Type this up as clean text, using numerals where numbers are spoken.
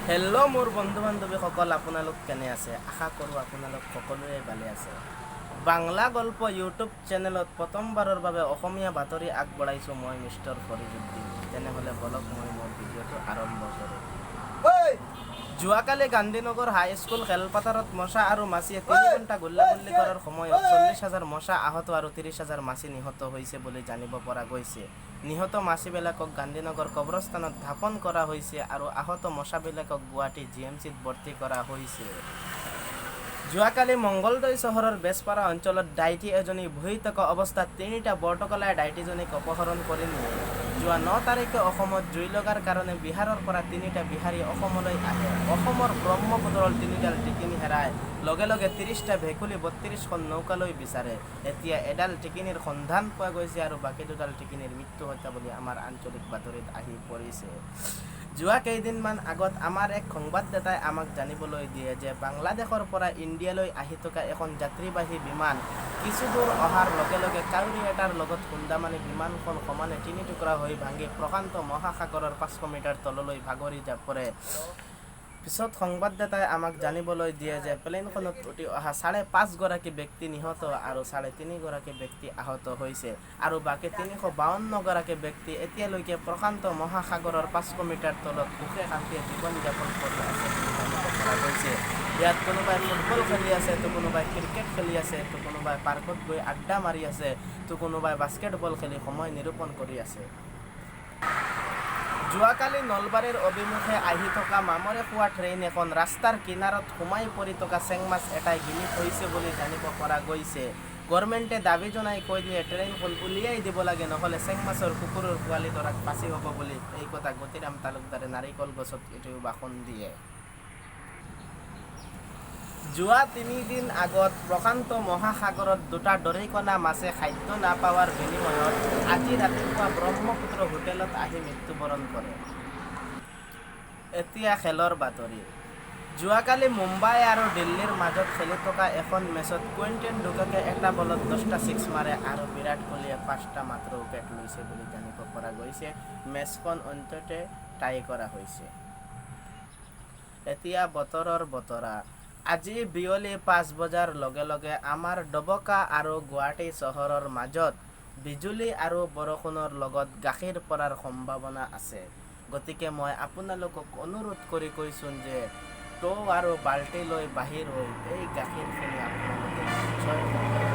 Hello' মোৰ বন্ধু বান্ধৱীসকল, আপোনালোক কেনে আছে? আশা কৰোঁ আপোনালোক সকলোৱে ভালে আছে। বাংলা গল্প ইউটিউব চেনেলত প্ৰথমবাৰৰ বাবে অসমীয়া বাতৰি আগবঢ়াইছোঁ মই মিষ্টাৰ ফৰিজুদ্দিন। তেনেহ'লে বলক মই মোৰ ভিডিঅ'টো আৰম্ভ কৰোঁ। যোৱাকালি গান্ধীনগৰ হাইস্কুল খেলপথাৰত মশা আৰু মাছিয়ে 3 ঘণ্টা গুল্লাগুল্লি কৰাৰ সময়ত 40,000 মশা আহত আৰু 30,000 মাছি নিহত হৈছে বুলি জানিব পৰা গৈছে। নিহত মাছিবিলাকক গান্ধীনগৰ কবৰস্থানত দাফন কৰা হৈছে আৰু আহত মশাবিলাকক গুৱাহাটী GMCত ভৰ্তি কৰা হৈছে। যোৱাকালি মংগলদৈ চহৰৰ বেজপাৰা অঞ্চলত ডাইটি এজনী বহি থকা অৱস্থাত 3টা বৰটকলাই ডাইটিজনীক অপহৰণ কৰি নিয়ে। যোৱা 9 তাৰিখে অসমত জুই লগাৰ কাৰণে বিহাৰৰ পৰা 3টা বিহাৰী অসমলৈ আহে। অসমৰ ব্ৰহ্মপুত্ৰৰ 3ডাল টিকিনি হেৰাই লগে লগে 30টা ভেকুলী 32খন নৌকালৈ বিচাৰে। এতিয়া এডাল টিকিনিৰ সন্ধান পোৱা গৈছে আৰু বাকী 2ডাল টিকিনিৰ মৃত্যু হৈছে বুলি আমাৰ আঞ্চলিক বাতৰিত আহি পৰিছে। যোৱা কেইদিনমান আগত আমাৰ এক সংবাদদাতাই আমাক জানিবলৈ দিয়ে যে বাংলাদেশৰ পৰা ইণ্ডিয়ালৈ আহি থকা এখন যাত্ৰীবাহী বিমান কিছু দূৰ অহাৰ লগে লগে কাউৰী এটাৰ লগত খুন্দা মাৰি বিমানখন সমানে 3 টুকুৰা হৈ ভাঙি প্ৰশান্ত মহাসাগৰৰ 500 মিটাৰ তললৈ ভাগৰি পৰে। পিছত সংবাদদাতাই আমাক জানিবলৈ দিয়ে যে প্লেনখনত উঠি অহা 5.5 গৰাকী ব্যক্তি নিহত আৰু 3.5 গৰাকী ব্যক্তি আহত হৈছে আৰু বাকী 352 গৰাকী ব্যক্তি এতিয়ালৈকে প্ৰশান্ত মহাসাগৰৰ 500 মিটাৰ তলত সুখে শান্তিৰে জীৱন যাপন কৰি আছে বুলি জানিব পৰা গৈছে। ইয়াত কোনোবাই ফুটবল খেলি আছে, তো কোনোবাই ক্ৰিকেট খেলি আছে, তো কোনোবাই পাৰ্কত গৈ আড্ডা মাৰি আছে, তো কোনোবাই বাস্কেটবল খেলি সময় নিৰূপণ কৰি আছে। যোৱাকালি নলবাৰীৰ অভিমুখে আহি থকা মামৰে খোৱা ট্ৰেইন এখন ৰাস্তাৰ কিনাৰত সোমাই পৰি থকা চেংমাছ এটাই গিলি থৈছে বুলি জানিব পৰা গৈছে। গভৰ্ণমেণ্টে দাবী জনাই কৈ দিয়ে ট্ৰেইনখন উলিয়াই দিব লাগে, নহ'লে চেংমাছৰ কুকুৰৰ পোৱালি ধৰাত ফাঁচি হ'ব বুলি। এই কথা গতিৰাম তালুকদাৰে নাৰিকল গছত উঠিও ভাষণ দিয়ে। যোৱা 3 দিন আগত প্ৰশান্ত মহাসাগৰত 2টা দৰিকণা মাছে খাদ্য নাপাৱাৰ বিনিময়ত আজি ৰাতিপুৱা ব্ৰহ্মপুত্ৰ হোটেলত আহি মৃত্যুবৰণ কৰে। এতিয়া খেলৰ বাতৰি। যোৱাকালি মুম্বাই আৰু দিল্লীৰ মাজত খেলি থকা এখন মেচত কুইণ্টেন ডুকাকে এটা বলত 10টা ছিক্স মাৰে আৰু বিৰাট কোহলীয়ে 5টা মাত্ৰ উইকেট লৈছে বুলি জানিব পৰা গৈছে। মেচখন অন্ততে টাই কৰা হৈছে। এতিয়া বতৰৰ বতৰা। আজি বিয়লি 5 বজাৰ লগে লগে আমাৰ ডবকা আৰু গুৱাহাটী চহৰৰ মাজত বিজুলী আৰু বৰষুণৰ লগত গাখীৰ পৰাৰ সম্ভাৱনা আছে। গতিকে মই আপোনালোকক অনুৰোধ কৰি কৈছোঁ যে টৌ আৰু বাল্টি লৈ বাহিৰ হৈ এই গাখীৰখিনি আপোনালোকে নিশ্চয়